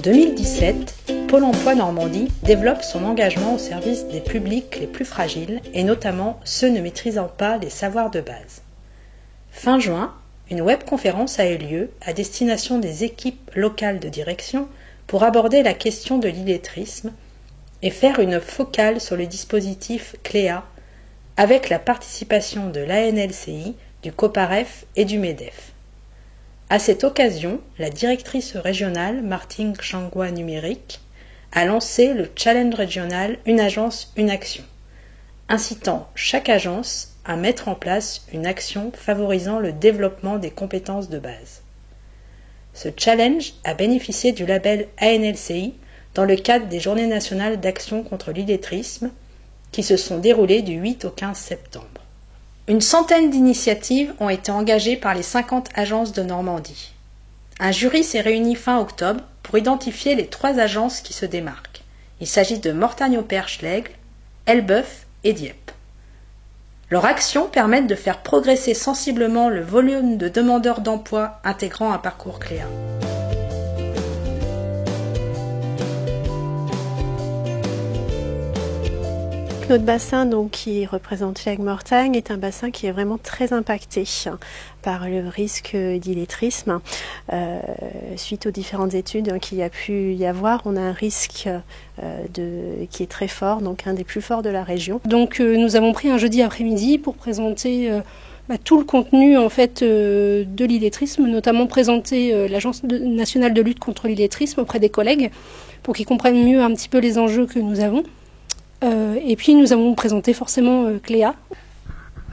2017, Pôle emploi Normandie développe son engagement au service des publics les plus fragiles et notamment ceux ne maîtrisant pas les savoirs de base. Fin juin, une webconférence a eu lieu à destination des équipes locales de direction pour aborder la question de l'illettrisme et faire une focale sur le dispositif CLEA avec la participation de l'ANLCI, du COPAREF et du MEDEF. À cette occasion, la directrice régionale Martine Changwa Numérique a lancé le challenge régional Une agence, une action, incitant chaque agence à mettre en place une action favorisant le développement des compétences de base. Ce challenge a bénéficié du label ANLCI dans le cadre des Journées nationales d'action contre l'illettrisme qui se sont déroulées du 8 au 15 septembre. Une centaine d'initiatives ont été engagées par les 50 agences de Normandie. Un jury s'est réuni fin octobre pour identifier les 3 agences qui se démarquent. Il s'agit de Mortagne-au-Perche-l'Aigle, Elbeuf et Dieppe. Leurs actions permettent de faire progresser sensiblement le volume de demandeurs d'emploi intégrant un parcours CLEA. Notre bassin, donc, qui représente l'Aigle-Mortagne, est un bassin qui est vraiment très impacté par le risque d'illettrisme. Suite aux différentes études qu'il y a pu y avoir, on a un risque qui est très fort, donc un des plus forts de la région. Donc nous avons pris un jeudi après-midi pour présenter tout le contenu en fait de l'illettrisme, notamment présenter l'Agence nationale de lutte contre l'illettrisme auprès des collègues pour qu'ils comprennent mieux un petit peu les enjeux que nous avons. Et puis nous avons présenté forcément CLEA.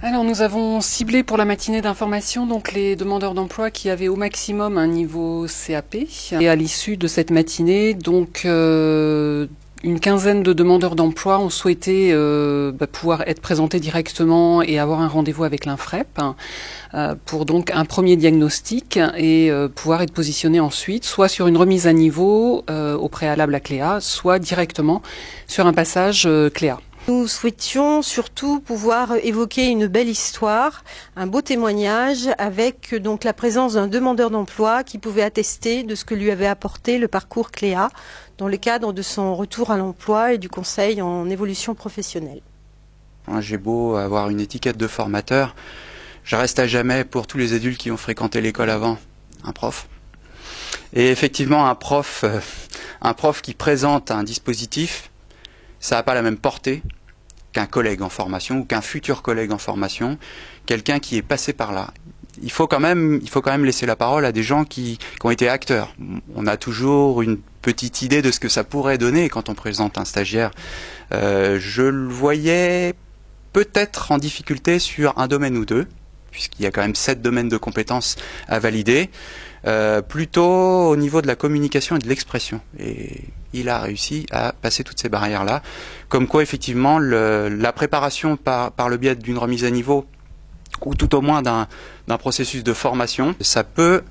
Alors nous avons ciblé pour la matinée d'information donc les demandeurs d'emploi qui avaient au maximum un niveau CAP. Et à l'issue de cette matinée, donc une quinzaine de demandeurs d'emploi ont souhaité pouvoir être présentés directement et avoir un rendez-vous avec l'INFREP pour donc un premier diagnostic et pouvoir être positionnés ensuite soit sur une remise à niveau au préalable à CLEA, soit directement sur un passage CLEA. Nous souhaitions surtout pouvoir évoquer une belle histoire, un beau témoignage avec donc la présence d'un demandeur d'emploi qui pouvait attester de ce que lui avait apporté le parcours CLEA dans le cadre de son retour à l'emploi et du conseil en évolution professionnelle. J'ai beau avoir une étiquette de formateur, je reste à jamais pour tous les adultes qui ont fréquenté l'école avant, un prof. Et effectivement, un prof qui présente un dispositif, ça n'a pas la même portée qu'un collègue en formation ou qu'un futur collègue en formation, quelqu'un qui est passé par là. Il faut quand même laisser la parole à des gens qui ont été acteurs. On a toujours une petite idée de ce que ça pourrait donner quand on présente un stagiaire. Je le voyais peut-être en difficulté sur un domaine ou deux, puisqu'il y a quand même 7 domaines de compétences à valider, plutôt au niveau de la communication et de l'expression. Et il a réussi à passer toutes ces barrières-là. Comme quoi, effectivement, la préparation par le biais d'une remise à niveau, ou tout au moins d'un processus de formation, ça peut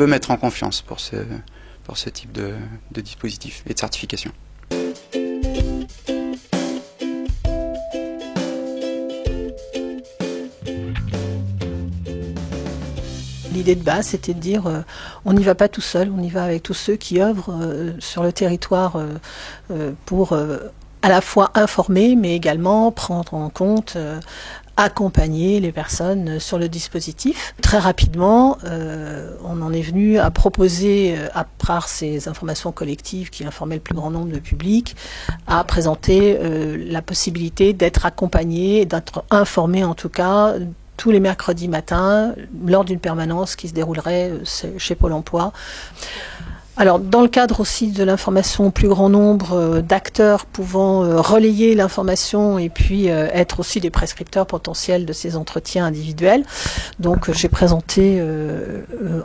mettre en confiance pour ce type de dispositif et de certification. L'idée de base, c'était de dire on n'y va pas tout seul, on y va avec tous ceux qui œuvrent sur le territoire pour à la fois informer, mais également prendre en compte, accompagner les personnes sur le dispositif. Très rapidement, on en est venu à proposer, à part ces informations collectives qui informaient le plus grand nombre de public, à présenter la possibilité d'être accompagné, d'être informé en tout cas, tous les mercredis matins, lors d'une permanence qui se déroulerait chez Pôle emploi. Alors, dans le cadre aussi de l'information au plus grand nombre d'acteurs pouvant relayer l'information et puis être aussi des prescripteurs potentiels de ces entretiens individuels. Donc, j'ai présenté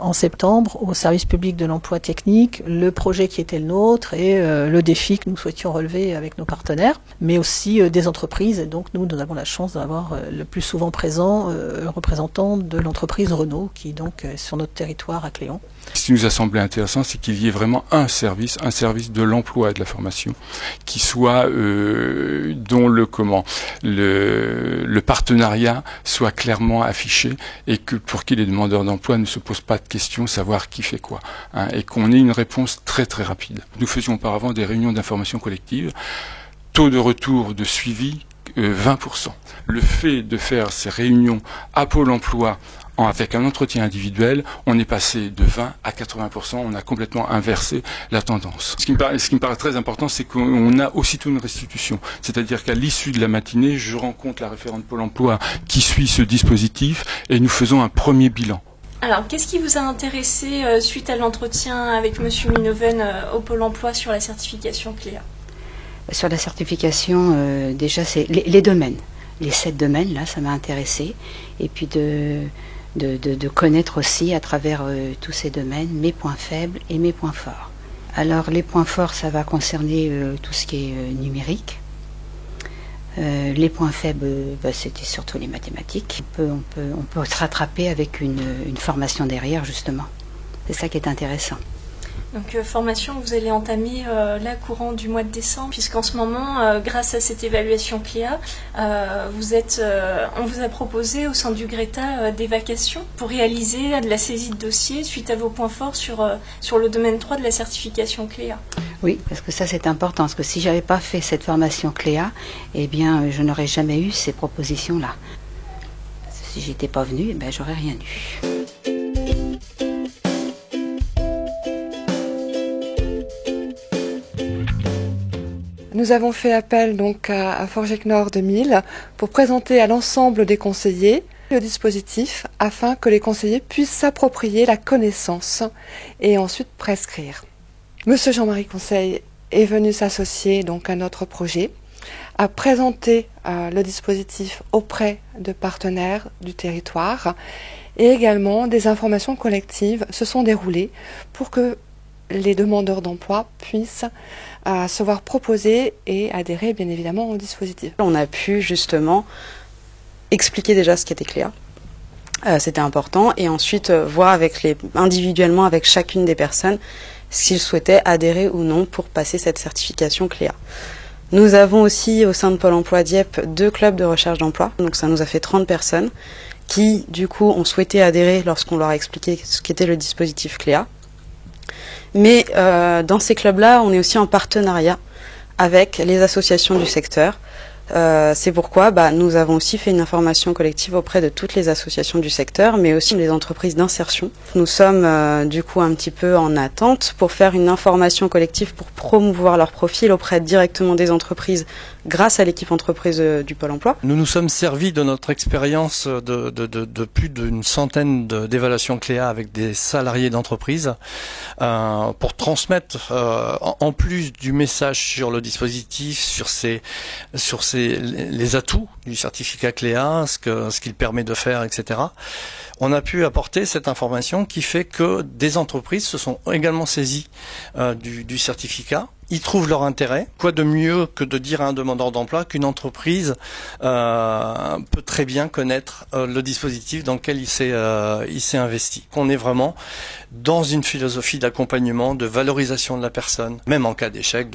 en septembre au service public de l'emploi technique le projet qui était le nôtre et le défi que nous souhaitions relever avec nos partenaires, mais aussi des entreprises. Et donc, nous avons la chance d'avoir le plus souvent présent un représentant de l'entreprise Renault qui donc est sur notre territoire à Cléon. Ce qui nous a semblé intéressant, c'est qu'il y ait vraiment un service de l'emploi et de la formation, qui soit dont le partenariat soit clairement affiché et que pour qui les demandeurs d'emploi ne se posent pas de questions, savoir qui fait quoi, hein, et qu'on ait une réponse très très rapide. Nous faisions auparavant des réunions d'information collective, taux de retour de suivi 20%. Le fait de faire ces réunions à Pôle emploi avec un entretien individuel, on est passé de 20 à 80%, on a complètement inversé la tendance. Ce qui me paraît très important, c'est qu'on a aussitôt une restitution. C'est-à-dire qu'à l'issue de la matinée, je rencontre la référente Pôle emploi qui suit ce dispositif et nous faisons un premier bilan. Alors, qu'est-ce qui vous a intéressé suite à l'entretien avec Monsieur Minoven au Pôle emploi sur la certification Cléa ? Sur la certification, déjà, c'est les domaines. Les 7 domaines, là, ça m'a intéressé. Et puis de connaître aussi à travers tous ces domaines mes points faibles et mes points forts. Alors les points forts, ça va concerner tout ce qui est numérique. Les points faibles, c'était surtout les mathématiques. On peut se rattraper avec une formation derrière, justement. C'est ça qui est intéressant. Donc formation que vous allez entamer là courant du mois de décembre, puisqu'en ce moment, grâce à cette évaluation Cléa, on vous a proposé au sein du Greta des vacations pour réaliser de la saisie de dossier suite à vos points forts sur le domaine 3 de la certification Cléa. Oui, parce que ça c'est important, parce que si j'avais pas fait cette formation Cléa, eh bien je n'aurais jamais eu ces propositions-là. Si j'étais pas venue, j'aurais rien eu. Nous avons fait appel donc à Forgec Nord 2000 pour présenter à l'ensemble des conseillers le dispositif afin que les conseillers puissent s'approprier la connaissance et ensuite prescrire. Monsieur Jean-Marie Conseil est venu s'associer donc à notre projet, a présenté le dispositif auprès de partenaires du territoire et également des informations collectives se sont déroulées pour que les demandeurs d'emploi puissent se voir proposer et adhérer bien évidemment au dispositif. On a pu justement expliquer déjà ce qu'était Cléa, c'était important, et ensuite voir individuellement avec chacune des personnes s'ils souhaitaient adhérer ou non pour passer cette certification Cléa. Nous avons aussi au sein de Pôle emploi Dieppe 2 clubs de recherche d'emploi, donc ça nous a fait 30 personnes qui du coup ont souhaité adhérer lorsqu'on leur a expliqué ce qu'était le dispositif Cléa. Mais dans ces clubs-là, on est aussi en partenariat avec les associations du secteur. C'est pourquoi nous avons aussi fait une information collective auprès de toutes les associations du secteur, mais aussi les entreprises d'insertion. Nous sommes du coup un petit peu en attente pour faire une information collective pour promouvoir leur profil auprès directement des entreprises grâce à l'équipe entreprise du Pôle emploi. Nous nous sommes servis de notre expérience de plus d'une centaine d'évaluations Cléa avec des salariés d'entreprise pour transmettre en plus du message sur le dispositif, sur les atouts du certificat Cléa, ce qu'il permet de faire, etc. On a pu apporter cette information qui fait que des entreprises se sont également saisies du certificat. Ils trouvent leur intérêt. Quoi de mieux que de dire à un demandeur d'emploi qu'une entreprise peut très bien connaître le dispositif dans lequel il s'est investi. On est vraiment dans une philosophie d'accompagnement, de valorisation de la personne, même en cas d'échec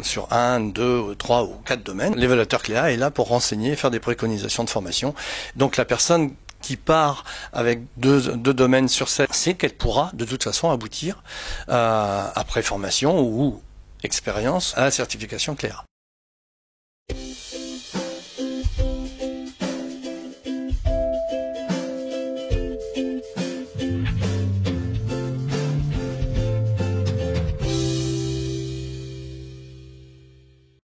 sur 1, 2, 3 ou 4 domaines. L'évaluateur Cléa est là pour renseigner et faire des préconisations de formation. Donc la personne qui part avec deux domaines sur 7, c'est qu'elle pourra de toute façon aboutir après formation ou expérience à la certification Cléa.